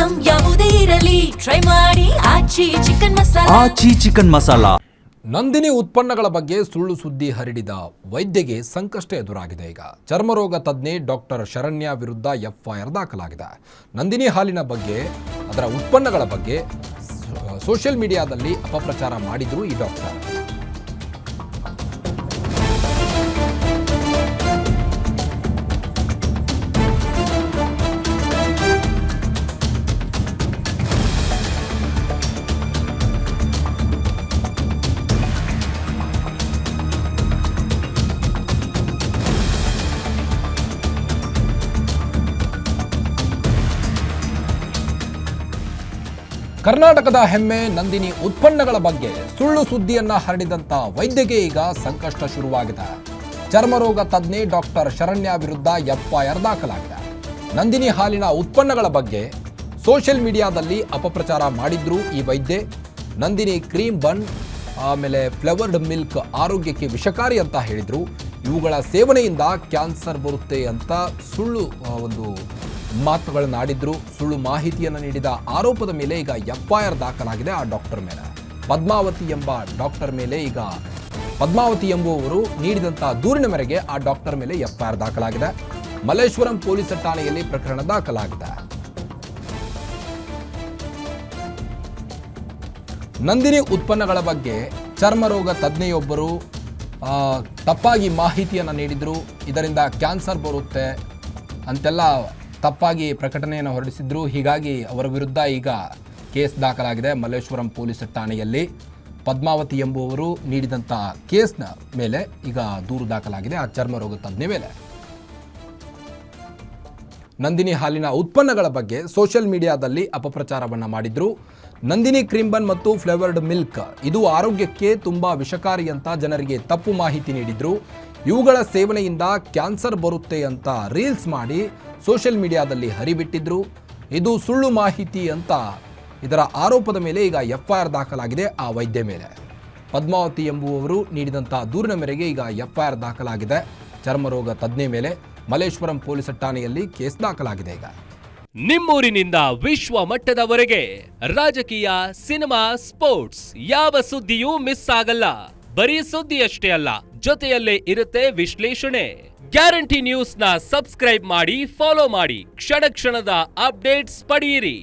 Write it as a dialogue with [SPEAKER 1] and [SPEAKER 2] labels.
[SPEAKER 1] Item ಯಾವುದೇ ಇರಲಿ try ಮಾಡಿ ಆಚಿ ಚಿಕನ್ ಮಸಾಲಾ.
[SPEAKER 2] ನಂದಿನಿ ಉತ್ಪನ್ನಗಳ ಬಗ್ಗೆ ಸುಳ್ಳು ಸುದ್ದಿ ಹರಡಿದ ವೈದ್ಯೆಗೆ ಸಂಕಷ್ಟ ಎದುರಾಗಿದೆ. ಈಗ ಚರ್ಮರೋಗ ತಜ್ಞೆ ಡಾಕ್ಟರ್ ಶರಣ್ಯ ವಿರುದ್ಧ ಎಫ್ಐಆರ್ ದಾಖಲಾಗಿದೆ. ನಂದಿನಿ ಹಾಲಿನ ಬಗ್ಗೆ, ಅದರ ಉತ್ಪನ್ನಗಳ ಬಗ್ಗೆ ಸೋಷಿಯಲ್ ಮೀಡಿಯಾದಲ್ಲಿ ಅಪಪ್ರಚಾರ ಮಾಡಿದ್ರು ಈ ಡಾಕ್ಟರ್. ಕರ್ನಾಟಕದ ಹೆಮ್ಮೆ ನಂದಿನಿ ಉತ್ಪನ್ನಗಳ ಬಗ್ಗೆ ಸುಳ್ಳು ಸುದ್ದಿಯನ್ನ ಹರಡಿದಂತ ವೈದ್ಯಗೆ ಈಗ ಸಂಕಷ್ಟ ಶುರುವಾಗಿದೆ. ಚರ್ಮರೋಗ ತಜ್ಞೆ ಡಾಕ್ಟರ್ ಶರಣ್ಯ ವಿರುದ್ಧ ಎಫ್ಐಆರ್ ದಾಖಲಾಗಿದೆ. ನಂದಿನಿ ಹಾಲಿನ ಉತ್ಪನ್ನಗಳ ಬಗ್ಗೆ ಸೋಷಿಯಲ್ ಮೀಡಿಯಾದಲ್ಲಿ ಅಪಪ್ರಚಾರ ಮಾಡಿದ್ರು ಈ ವೈದ್ಯೆ. ನಂದಿನಿ ಕ್ರೀಮ್ ಬನ್, ಆಮೇಲೆ ಫ್ಲೇವರ್ಡ್ ಮಿಲ್ಕ್ ಆರೋಗ್ಯಕ್ಕೆ ವಿಷಕಾರಿ ಅಂತ ಹೇಳಿದ್ರು. ಇವುಗಳ ಸೇವನೆಯಿಂದ ಕ್ಯಾನ್ಸರ್ ಬರುತ್ತೆ ಅಂತ ಸುಳ್ಳು ಒಂದು ಮಾತುಗಳನ್ನು ಆಡಿದ್ರು. ಸುಳ್ಳು ಮಾಹಿತಿಯನ್ನು ನೀಡಿದ ಆರೋಪದ ಮೇಲೆ ಈಗ ಎಫ್ಐಆರ್ ದಾಖಲಾಗಿದೆ ಆ ಡಾಕ್ಟರ್ ಮೇಲೆ. ಪದ್ಮಾವತಿ ಎಂಬ ಡಾಕ್ಟರ್ ಮೇಲೆ ಈಗ ಪದ್ಮಾವತಿ ಎಂಬುವವರು ನೀಡಿದಂತಹ ದೂರಿನ ಮೇರೆಗೆ ಆ ಡಾಕ್ಟರ್ ಮೇಲೆ ಎಫ್ಐಆರ್ ದಾಖಲಾಗಿದೆ. ಮಲ್ಲೇಶ್ವರಂ ಪೊಲೀಸ್ ಠಾಣೆಯಲ್ಲಿ ಪ್ರಕರಣ ದಾಖಲಾಗಿದೆ. ನಂದಿನಿ ಉತ್ಪನ್ನಗಳ ಬಗ್ಗೆ ಚರ್ಮರೋಗ ತಜ್ಞೆಯೊಬ್ಬರು ತಪ್ಪಾಗಿ ಮಾಹಿತಿಯನ್ನು ನೀಡಿದ್ರು. ಇದರಿಂದ ಕ್ಯಾನ್ಸರ್ ಬರುತ್ತೆ ಅಂತೆಲ್ಲ ತಪ್ಪಾಗಿ ಪ್ರಕಟಣೆಯನ್ನು ಹೊರಡಿಸಿದ್ರು. ಹೀಗಾಗಿ ಅವರ ವಿರುದ್ಧ ಈಗ ಕೇಸ್ ದಾಖಲಾಗಿದೆ ಮಲ್ಲೇಶ್ವರಂ ಪೊಲೀಸ್ ಠಾಣೆಯಲ್ಲಿ. ಪದ್ಮಾವತಿ ಎಂಬುವವರು ನೀಡಿದಂಥ ಕೇಸ್ನ ಮೇಲೆ ಈಗ ದೂರು ದಾಖಲಾಗಿದೆ ಆ ಚರ್ಮರೋಗ ತಜ್ಞೆ ಮೇಲೆ. ನಂದಿನಿ ಹಾಲಿನ ಉತ್ಪನ್ನಗಳ ಬಗ್ಗೆ ಸೋಷಿಯಲ್ ಮೀಡಿಯಾದಲ್ಲಿ ಅಪಪ್ರಚಾರವನ್ನು ಮಾಡಿದ್ರು. ನಂದಿನಿ ಕ್ರೀಮ್ ಬನ್ ಮತ್ತು ಫ್ಲೇವರ್ಡ್ ಮಿಲ್ಕ್ ಇದು ಆರೋಗ್ಯಕ್ಕೆ ತುಂಬಾ ವಿಷಕಾರಿ ಅಂತ ಜನರಿಗೆ ತಪ್ಪು ಮಾಹಿತಿ ನೀಡಿದ್ರು. ಇವುಗಳ ಸೇವನೆಯಿಂದ ಕ್ಯಾನ್ಸರ್ ಬರುತ್ತೆ ಅಂತ ರೀಲ್ಸ್ ಮಾಡಿ ಸೋಷಿಯಲ್ ಮೀಡಿಯಾದಲ್ಲಿ ಹರಿಬಿಟ್ಟಿದ್ರು. ಇದು ಸುಳ್ಳು ಮಾಹಿತಿ ಅಂತ ಇದರ ಆರೋಪದ ಮೇಲೆ ಈಗ ಎಫ್ಐಆರ್ ದಾಖಲಾಗಿದೆ ಆ ವೈದ್ಯ ಮೇಲೆ. ಪದ್ಮಾವತಿ ಎಂಬುವವರು ನೀಡಿದಂಥ ದೂರಿನ ಮೇರೆಗೆ ಈಗ ಎಫ್ಐಆರ್ ದಾಖಲಾಗಿದೆ ಚರ್ಮರೋಗ ತಜ್ಞೆ ಮೇಲೆ. ಮಲ್ಲೇಶ್ವರಂ ಪೊಲೀಸ್ ಠಾಣೆಯಲ್ಲಿ ಕೇಸ್ ದಾಖಲಾಗಿದೆ. ಈಗ
[SPEAKER 3] ನಿಮ್ಮೂರಿನಿಂದ ವಿಶ್ವ ಮಟ್ಟದವರೆಗೆ ರಾಜಕೀಯ, ಸಿನಿಮಾ, ಸ್ಪೋರ್ಟ್ಸ್ ಯಾವ ಸುದ್ದಿಯೂ ಮಿಸ್ ಆಗಲ್ಲ. ಬರೀ ಸುದ್ದಿಯಷ್ಟೇ ಅಲ್ಲ, ಜೊತೆಯಲ್ಲೇ ಇರುತ್ತೆ ವಿಶ್ಲೇಷಣೆ. ಗ್ಯಾರಂಟಿ ನ್ಯೂಸ್ ನ ಸಬ್ಸ್ಕ್ರೈಬ್ ಮಾಡಿ, ಫಾಲೋ ಮಾಡಿ, ಕ್ಷಣ ಕ್ಷಣದ ಅಪ್ಡೇಟ್ಸ್ ಪಡೆಯಿರಿ.